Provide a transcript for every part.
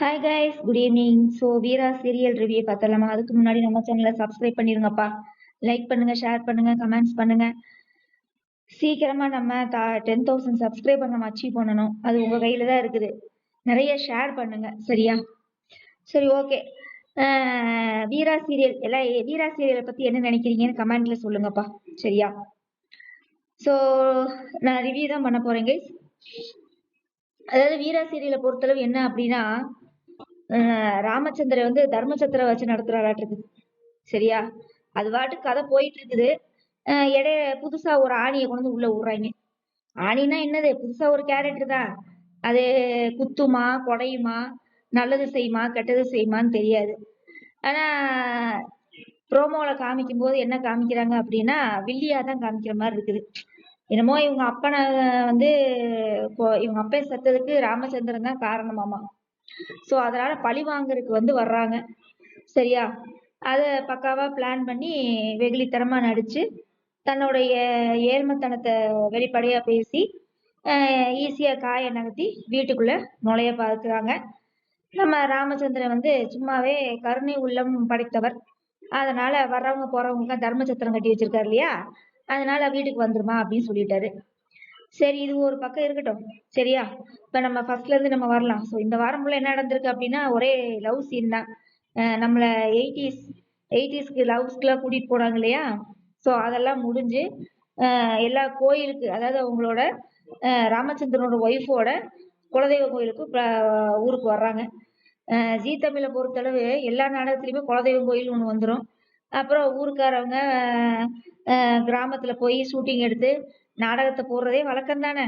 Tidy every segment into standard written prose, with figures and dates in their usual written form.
Hi guys, good evening. So Veera serial review பார்த்தலாமா? அதுக்கு முன்னாடி நம்ம சேனலை சப்ஸ்கிரைப் பண்ணிருங்கப்பா. லைக் பண்ணுங்க, ஷேர் பண்ணுங்க, கமெண்ட்ஸ் பண்ணுங்க. சீக்கிரமா நம்ம 10,000 சப்ஸ்கிரைபர் நம்ம அச்சீவ் பண்ணணும். அது உங்க கையில தான் இருக்குது. நிறைய ஷேர் பண்ணுங்க, சரியா? சரி, ஓகே. வீரா சீரியல் எல்லாம் வீரா சீரியலை பத்தி என்ன நினைக்கிறீங்கன்னு கமெண்ட்ல சொல்லுங்கப்பா, சரியா? ஸோ நான் ரிவ்யூ தான் பண்ண போறேன் கைஸ். அதாவது வீரா சீரியலை பொறுத்தளவு என்ன அப்படின்னா, ராமச்சந்திர வந்து தர்மச்சத்திர வச்சு நடத்துறாராட்டு, சரியா? அது பாட்டுக்கு கதை போயிட்டு இருக்குது. இடையில புதுசா ஒரு ஆணியை கொண்டு வந்து உள்ள விடுறாங்க. ஆணினா என்னது, புதுசா ஒரு கேரக்டர் தான். அது குத்துமா, கொடையுமா, நல்லது செய்யுமா, கெட்டது செய்யுமான்னு தெரியாது. ஆனா ப்ரோமோல காமிக்கும் போது என்ன காமிக்கிறாங்க அப்படின்னா, வில்லியா தான் காமிக்கிற மாதிரி இருக்குது. என்னமோ இவங்க அப்பனை வந்து இவங்க அப்பன் செத்ததுக்கு ராமச்சந்திரன் தான் காரணமாமா. ஸோ அதனால பழி வாங்குறதுக்கு வந்து வர்றாங்க, சரியா? அதை பக்காவா பிளான் பண்ணி வெகுளித்தனமா நடிச்சு தன்னுடைய ஏழ்மத்தனத்தை வெளிப்படையா பேசி ஈஸியா காய நகர்த்தி வீட்டுக்குள்ள நுழைய பார்க்குறாங்க. நம்ம ராமச்சந்திரன் வந்து சும்மாவே கருணை உள்ளம் படைத்தவர். அதனால வர்றவங்க போறவங்க தர்மச்சத்திரம் கட்டி வச்சிருக்காரு இல்லையா, அதனால வீட்டுக்கு வந்துருமா அப்படின்னு சொல்லிட்டாரு. சரி, இது ஒரு பக்கம் இருக்கட்டும், சரியா? இப்ப நம்ம ஃபர்ஸ்ட்ல இருந்து நம்ம வரலாம். ஸோ இந்த வாரம் ஃபுல்லா என்ன நடந்திருக்கு அப்படின்னா, ஒரே லவ் சீன் தான். நம்மள எயிட்டிஸ்க்கு லவ்ஸ்க்குலாம் கூட்டிட்டு போனாங்க இல்லையா, ஸோ அதெல்லாம் முடிஞ்சு எல்லா கோயிலுக்கு, அதாவது அவங்களோட ராமச்சந்திரனோட ஒய்ஃபோட குலதெய்வ கோயிலுக்கு ஊருக்கு வர்றாங்க. ஜீ தமிழை பொறுத்தளவு எல்லா நாடகத்துலையுமே குலதெய்வம் கோயில் ஒன்று வந்துடும். அப்புறம் ஊருக்காரவங்க கிராமத்துல போய் ஷூட்டிங் எடுத்து நாடகத்தை போடுறதே வழக்கம் தானே,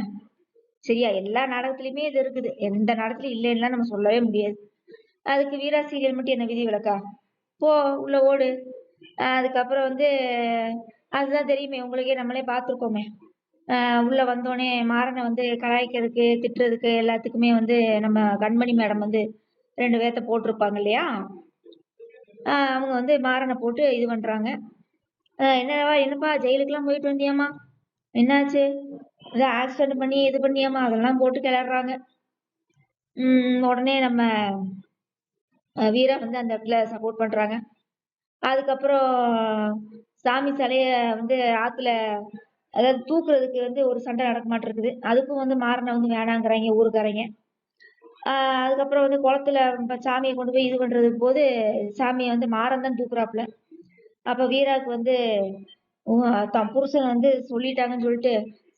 சரியா? எல்லா நாடகத்துலயுமே இது இருக்குது. எந்த நாடகத்துலயும் இல்லைன்னா நம்ம சொல்லவே முடியாது. அதுக்கு வீரா சீரியல் மட்டும் என்ன விதி விலக்கா? போ உள்ள ஓடு. அதுக்கப்புறம் வந்து அதுதான் தெரியுமே உங்களுக்கே, நம்மளே பார்த்துருக்கோமே. உள்ள வந்தோடனே மாறனை வந்து கலாய்க்கிறதுக்கு திட்டுறதுக்கு எல்லாத்துக்குமே வந்து நம்ம கண்மணி மேடம் வந்து 2 பேர்த்த போட்டிருப்பாங்க இல்லையா, அவங்க வந்து மாறனை போட்டு இது பண்றாங்க. என்னப்பா ஜெயிலுக்கெல்லாம் போயிட்டு வந்தியாமா, என்னாச்சு? ஏதோ ஆக்சிடென்ட் பண்ணி இது பண்ணியாமா, அதெல்லாம் போட்டு கிளறாங்க. உடனே நம்ம வீரா வந்து அந்த இடத்துல சப்போர்ட் பண்றாங்க. அதுக்கப்புறம் சாமி சிலைய வந்து ஆத்துல, அதாவது தூக்குறதுக்கு வந்து ஒரு சண்டை நடக்க மாட்டிருக்குது. அதுக்கும் வந்து மாறனை வந்து வேணாங்கிறாங்க ஊருக்காரங்க. அதுக்கப்புறம் வந்து குளத்துல சாமியை கொண்டு போய் இது பண்றது போது சாமியை வந்து மாறன் தான் தூக்குறாப்புல. அப்ப வீராவுக்கு வந்து தன் புருஷன் வந்து சொல்லிட்டாங்கன்னு சொல்லிட்டு,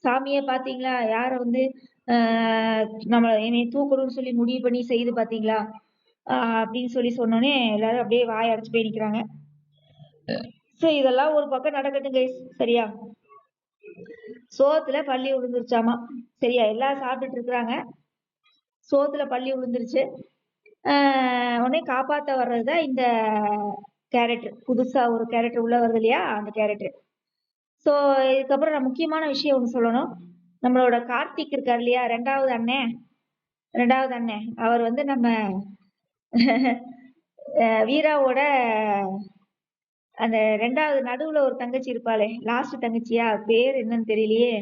சாமியே பாத்தீங்களா, யார வந்து நம்ம என்னை தூக்கணும்னு சொல்லி முடிவு பண்ணி செய்து பாத்தீங்களா அப்படின்னு சொல்லி சொன்னோடனே எல்லாரும் அப்படியே வாய் அடைச்சு போய் நிக்கிறாங்க. சரி, இதெல்லாம் ஒரு பக்கம் நடக்கட்டும் கைஸ், சரியா? சோத்துல பள்ளி விழுந்துருச்சாமா, சரியா? எல்லாம் சாப்பிட்டுட்டு இருக்கிறாங்க, சோத்துல பள்ளி விழுந்துருச்சு. உடனே காப்பாத்த வர்றதுதான் இந்த கேரக்டர், புதுசா ஒரு கேரக்டர் உள்ள வருது இல்லையா, அந்த கேரக்டர். ஸோ இதுக்கப்புறம் நான் முக்கியமான விஷயம் ஒன்று சொல்லணும். நம்மளோட கார்த்திக் இருக்கார் இல்லையா, ரெண்டாவது அண்ணன், அவர் வந்து நம்ம வீராவோட அந்த ரெண்டாவது நடுவுல ஒரு தங்கச்சி இருப்பாளே, லாஸ்ட் தங்கச்சியா, பேர் என்னன்னு தெரியலையே,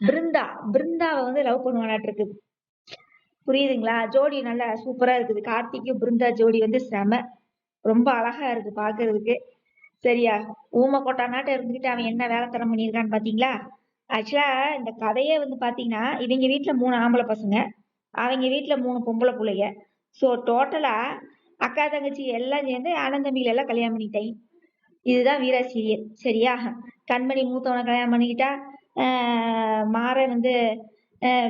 பிருந்தாவை வந்து லவ் பண்ணுவானாட்டு இருக்குது. புரியுதுங்களா? ஜோடி நல்லா சூப்பரா இருக்குது. கார்த்திக்கும் பிருந்தா ஜோடி வந்து செம, ரொம்ப அழகா இருக்கு பாக்குறதுக்கு, சரியா? ஊமை கொட்டானாட்ட இருந்துகிட்டு அவன் என்ன வேலைத்தனம் பண்ணியிருக்கான்னு பாத்தீங்களா? ஆக்சுவலா இந்த கதையே வந்து பாத்தீங்கன்னா, இவங்க வீட்டுல 3 ஆம்பளை பசங்க, அவங்க வீட்டுல 3 பொம்பளை பிள்ளைங்க. ஸோ டோட்டலா அக்கா தங்கச்சி எல்லாம் சேர்ந்து அண்ணன் தம்பிகள் எல்லாம் கல்யாணம் பண்ணிட்டாங்க. இதுதான் வீரா சீரியல், சரியா? கண்மணி மூத்தவனை கல்யாணம் பண்ணிக்கிட்டா, மாறன் வந்து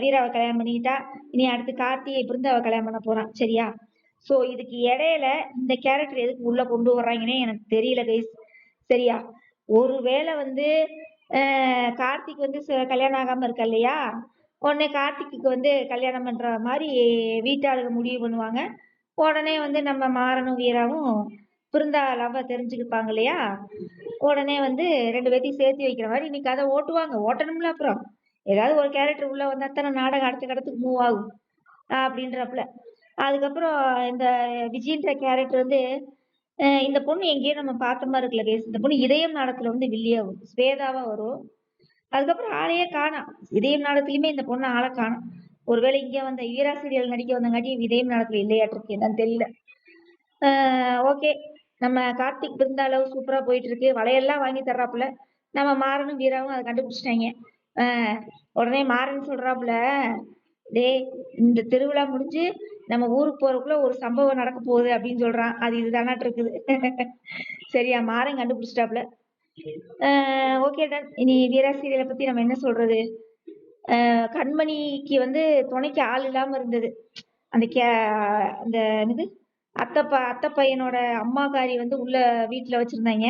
வீராவை கல்யாணம் பண்ணிக்கிட்டா, இனி அடுத்து கார்த்திகை பிருந்தாவை கல்யாணம் பண்ண போறான், சரியா? ஸோ இதுக்கு இடையில இந்த கேரக்டர் எதுக்கு உள்ள கொண்டு வர்றாங்கன்னே எனக்கு தெரியல கைஸ், சரியா? ஒருவேளை வந்து கார்த்திக் வந்து கல்யாணம் ஆகாம இருக்கா இல்லையா, உடனே கார்த்திக்கு வந்து கல்யாணம் பண்ற மாதிரி வீட்டாளுங்க முடிவு பண்ணுவாங்க. உடனே வந்து நம்ம மாறனும் வீராவும் பிருந்தா லவ்வ தெரிஞ்சுக்கிப்பாங்க இல்லையா, உடனே வந்து 2 பேர்த்தையும் சேர்த்து வைக்கிற மாதிரி இன்னைக்கு கதை ஓட்டணும்ல. அப்புறம் ஏதாவது ஒரு கேரக்டர் உள்ள வந்தா தானே நாடகம் அடுத்த கடத்துக்கு மூவ் ஆகும் அப்படின்றப்பல. அதுக்கப்புறம் இந்த விஜய்ன்ற கேரக்டர் வந்து இந்த பொண்ணு எங்கேயோ நம்ம பார்த்த மாதிரி இருக்குல்ல கேஸ். இந்த பொண்ணு இதயம் நாடகத்துல வந்து வில்லியா வரும், ஸ்வேதாவா வரும். அதுக்கப்புறம் ஆளையே காணோம். இதயம் நாடகத்திலயுமே இந்த பொண்ணு ஆளை காணோம். ஒருவேளை இங்க வந்த வீரா சீரியல் நடிக்க வந்தங்காட்டி இதயம் நாடகத்துல இல்லையாட்டிருக்கு, என்னன்னு தெரியல. ஓகே. நம்ம கார்த்திக் பிருந்தா லவ் சூப்பரா போயிட்டு இருக்கு. வளையல்லாம் வாங்கி தர்றாப்புல. நம்ம மாறனும் வீராவும் அதை கண்டுபிடிச்சிட்டாங்க. உடனே மாறன் சொல்றாப்புல, டேய் இந்த திருவிழா முடிஞ்சு நம்ம ஊருக்கு போறதுக்குள்ள ஒரு சம்பவம் நடக்க போகுது அப்படின்னு சொல்றான். அது இதுதானாட்டு இருக்குது. சரியா, மாறன் கண்டுபிடிச்சிட்டாப்புல. Okay done. இனி வீரா சீரியலை பத்தி நம்ம என்ன சொல்றது? கண்மணிக்கு வந்து துணைக்கு ஆள் இல்லாம இருந்தது. அந்த அந்த என்னது அத்தை பையனோட அம்மாக்காரி வந்து உள்ள வீட்டுல வச்சிருந்தாங்க.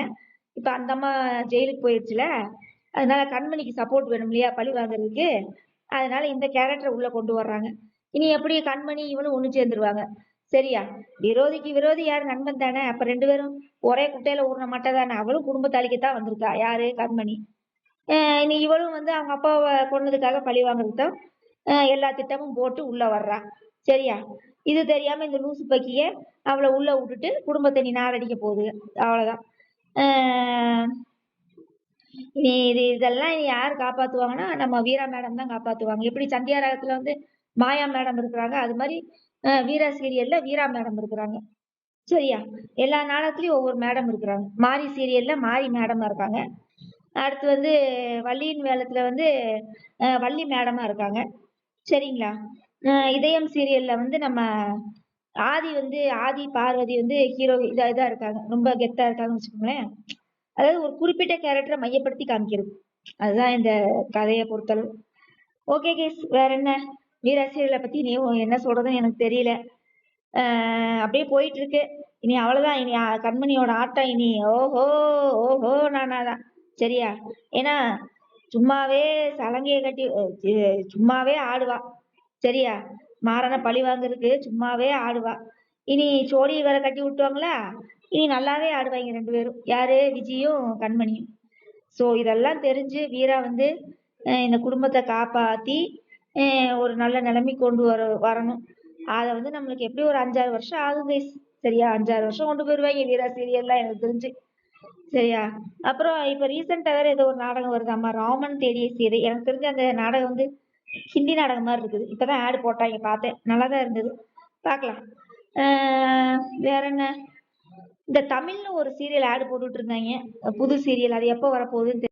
இப்ப அந்த அம்மா ஜெயிலுக்கு போயிடுச்சுல, அதனால கண்மணிக்கு சப்போர்ட் வேணும் இல்லையா பழி வாங்குறதுக்கு. அதனால இந்த கேரக்டரை உள்ள கொண்டு வர்றாங்க. இனி எப்படி கண்மணி இவனும் ஒண்ணு சேர்ந்துருவாங்க. சரியா, விரோதிக்கு விரோதி யார், நண்பன் தானே. அப்ப 2 பேரும் ஒரே குட்டையில ஊர்ன மட்டை தானே. அவளும் குடும்பத்தாளிக்குத்தான் வந்திருக்கா. யாரு, கண்மணி. இனி இவளும் வந்து அவங்க அப்பாவை கொன்னதுக்காக பழி வாங்குறதுக்கு தான் எல்லா திட்டமும் போட்டு உள்ள வர்றா. சரியா, இது தெரியாம இந்த லூசு பக்கிய அவளை உள்ள விட்டுட்டு குடும்பத்தை நீ நாரடிக்க போகுது. அவ்வளவுதான். இனி இதெல்லாம் யாரு காப்பாத்துவாங்கன்னா நம்ம வீரா மேடம் தான் காப்பாத்துவாங்க. எப்படி சந்தியா ராகத்துல வந்து மாயா மேடம் இருக்கிறாங்க, அது மாதிரி வீரா சீரியல்ல வீரா மேடம் இருக்கிறாங்க. சரியா, எல்லா நாடகத்திலயும் ஒவ்வொரு மேடம் இருக்கிறாங்க. மாரி சீரியல்ல மாரி மேடமா இருக்காங்க. அடுத்து வந்து வள்ளியின் வேலத்துல வந்து வள்ளி மேடமா இருக்காங்க. சரிங்களா. இதயம் சீரியல்ல வந்து நம்ம ஆதி பார்வதி வந்து ஹீரோ இதா இருக்காங்க. ரொம்ப கெத்தா இருக்காங்கன்னு வச்சுக்கோங்களேன். அதாவது ஒரு குறிப்பிட்ட கேரக்டரை மையப்படுத்தி காமிக்கிறது. அதுதான் இந்த கதையை பொறுத்தளவு. ஓகே கேஸ், வேற என்ன? வீரா சீரியலை பத்தி நீ என்ன சொல்றதுன்னு எனக்கு தெரியல. அப்படியே போயிட்டு இருக்கு. இனி அவ்வளவுதான். இனி கண்மணியோட ஆட்டம் இனி ஓஹோ ஓஹோ நானாதான். சரியா, ஏன்னா சும்மாவே சலங்கையை கட்டி சும்மாவே ஆடுவா. சரியா, மாறனை பழி வாங்குறதுக்கு சும்மாவே ஆடுவா. இனி சோழியை வேற கட்டி விட்டுவாங்களா, இனி நல்லாவே ஆடுவாங்க 2 பேரும். யாரு, விஜயும் கண்மணியும். சோ இதெல்லாம் தெரிஞ்சு வீரா வந்து இந்த குடும்பத்தை காப்பாத்தி ஒரு நல்ல நிலைமை கொண்டு வரணும். அதை வந்து நம்மளுக்கு எப்படி ஒரு 5-6 வருஷம் ஆகும் கைஸ். சரியா, 5-6 வருஷம் கொண்டு போயிருவாங்க வீரா சீரியல்லாம் எனக்கு தெரிஞ்சு. சரியா, அப்புறம் இப்ப ரீசெண்டா வேற ஏதோ ஒரு நாடகம் வருதாமா, ராமன் தேடிய சீதை. எனக்கு தெரிஞ்ச அந்த நாடகம் வந்து ஹிந்தி நாடகம் மாதிரி இருக்குது. இப்பதான் ஆடு போட்டாங்க, பார்த்தேன், நல்லாதான் இருந்தது. பார்க்கலாம். வேற என்ன? இந்த தமிழ்னு ஒரு சீரியல் ஆடு போட்டுட்டு இருந்தாங்க, புது சீரியல். அது எப்போ வரப்போகுதுன்னு